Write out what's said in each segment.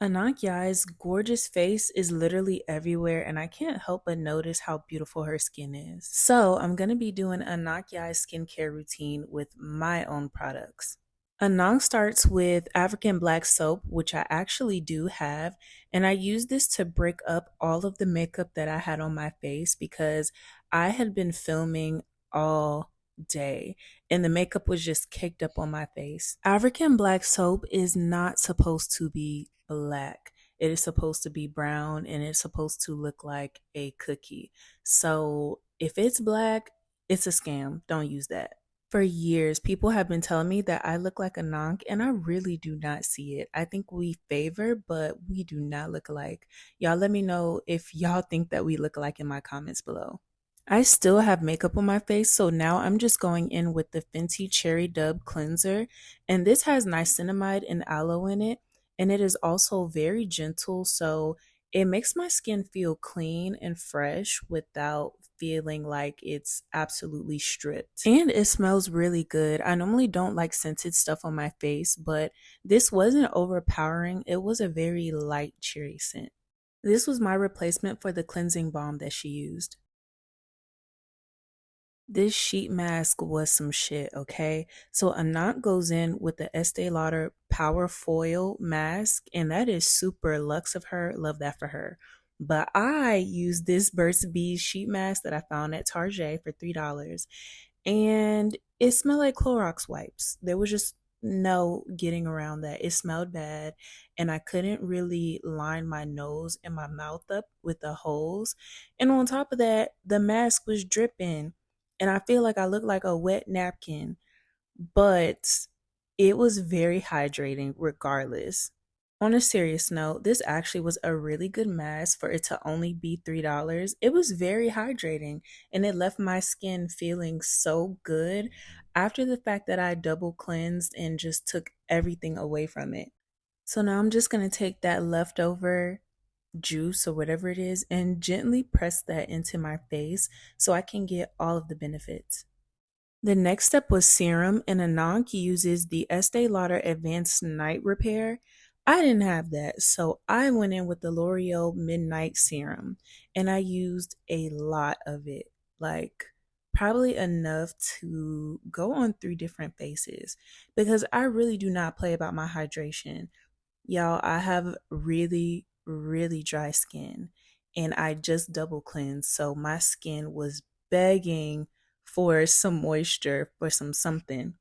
Anok Yai's gorgeous face is literally everywhere, and I can't help but notice how beautiful her skin is. So, I'm going to be doing Anok Yai's skincare routine with my own products. Anok starts with African black soap, which I actually do have, and I use this to break up all of the makeup that I had on my face because I had been filming all day and the makeup was just caked up on my face. African black soap is not supposed to be black. It is supposed to be brown and it's supposed to look like a cookie. So if it's black, it's a scam. Don't use that. For years, people have been telling me that I look like a nonk, and I really do not see it. I think we favor, but we do not look alike. Y'all let me know if y'all think that we look alike in my comments below. I still have makeup on my face, so now I'm just going in with the Fenty Cherry Dub Cleanser. And this has niacinamide and aloe in it, and it is also very gentle, so it makes my skin feel clean and fresh without feeling like it's absolutely stripped. And it smells really good. I normally don't like scented stuff on my face, but this wasn't overpowering. It was a very light cherry scent. This was my replacement for the cleansing balm that she used. This sheet mask was some shit, okay? So Anat goes in with the Estee Lauder Power Foil mask, and that is super luxe of her. Love that for her. But I used this Burt's Bees sheet mask that I found at Target for $3, and it smelled like Clorox wipes. There was just no getting around that. It smelled bad, and I couldn't really line my nose and my mouth up with the holes. And on top of that, the mask was dripping and I feel like I look like a wet napkin, but it was very hydrating regardless. On a serious note, this actually was a really good mask for it to only be $3. It was very hydrating and it left my skin feeling so good after the fact that I double cleansed and just took everything away from it. So now I'm just going to take that leftover juice or whatever it is and gently press that into my face so I can get all of the benefits. The next step was serum, and Anok uses the Estee Lauder Advanced Night Repair. I didn't have that, so I went in with the L'Oreal Midnight Serum, and I used a lot of it, like probably enough to go on 3 different faces because I really do not play about my hydration. Y'all, I have really, really dry skin and I just double cleansed. So my skin was begging for some moisture, for some something.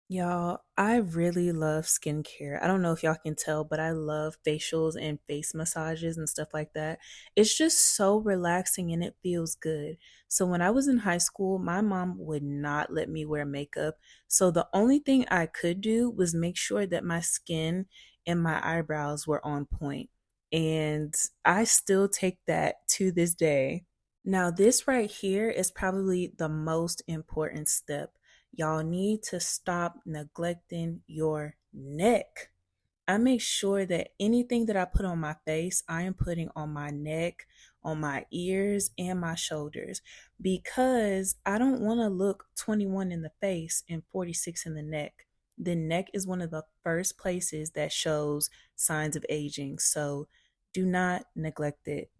Y'all, I really love skincare. I don't know if y'all can tell, but I love facials and face massages and stuff like that. It's just so relaxing and it feels good. So when I was in high school, my mom would not let me wear makeup. So the only thing I could do was make sure that my skin and my eyebrows were on point. And I still take that to this day. Now, this right here is probably the most important step. Y'all need to stop neglecting your neck. I make sure that anything that I put on my face, I am putting on my neck, on my ears, and my shoulders because I don't want to look 21 in the face and 46 in the neck. The neck is one of the first places that shows signs of aging, so do not neglect it.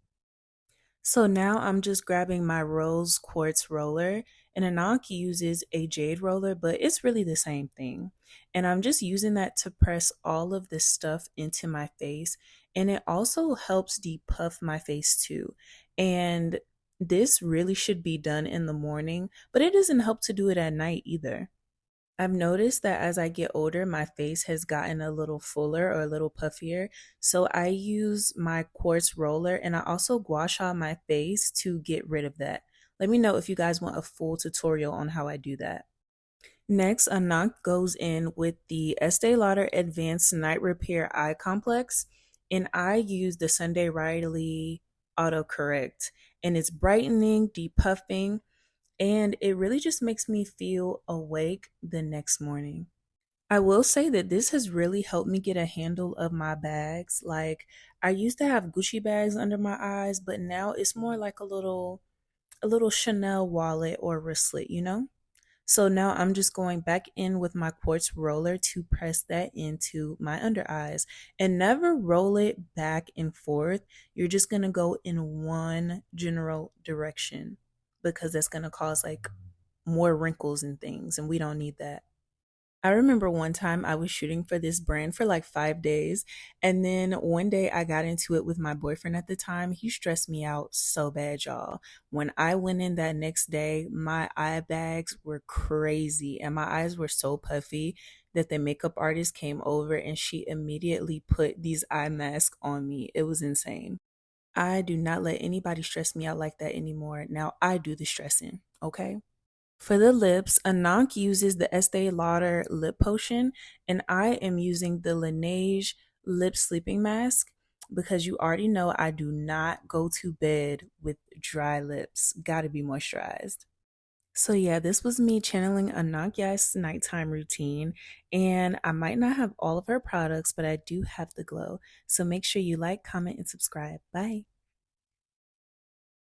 So now I'm just grabbing my rose quartz roller, and Anak uses a jade roller, but it's really the same thing. And I'm just using that to press all of this stuff into my face. And it also helps depuff my face too. And this really should be done in the morning, but it doesn't help to do it at night either. I've noticed that as I get older, my face has gotten a little fuller or a little puffier. So I use my quartz roller and I also gua sha my face to get rid of that. Let me know if you guys want a full tutorial on how I do that. Next, Anak goes in with the Estee Lauder Advanced Night Repair Eye Complex, and I use the Sunday Riley Autocorrect, and it's brightening, depuffing, and it really just makes me feel awake the next morning. I will say that this has really helped me get a handle of my bags. Like I used to have Gucci bags under my eyes, but now it's more like a little Chanel wallet or wristlet, you know? So now I'm just going back in with my quartz roller to press that into my under eyes, and never roll it back and forth. You're just going to go in one general direction because that's going to cause like more wrinkles and things, and we don't need that. I remember one time I was shooting for this brand for like 5 days. And then one day I got into it with my boyfriend at the time. He stressed me out so bad, y'all. When I went in that next day, my eye bags were crazy and my eyes were so puffy that the makeup artist came over and she immediately put these eye masks on me. It was insane. I do not let anybody stress me out like that anymore. Now I do the stressing, okay? For the lips, Anok uses the Estee Lauder lip potion, and I am using the Laneige lip sleeping mask because you already know I do not go to bed with dry lips. Gotta be moisturized. So yeah, this was me channeling Anok Yai's nighttime routine, and I might not have all of her products, but I do have the glow. So make sure you like, comment, and subscribe. Bye.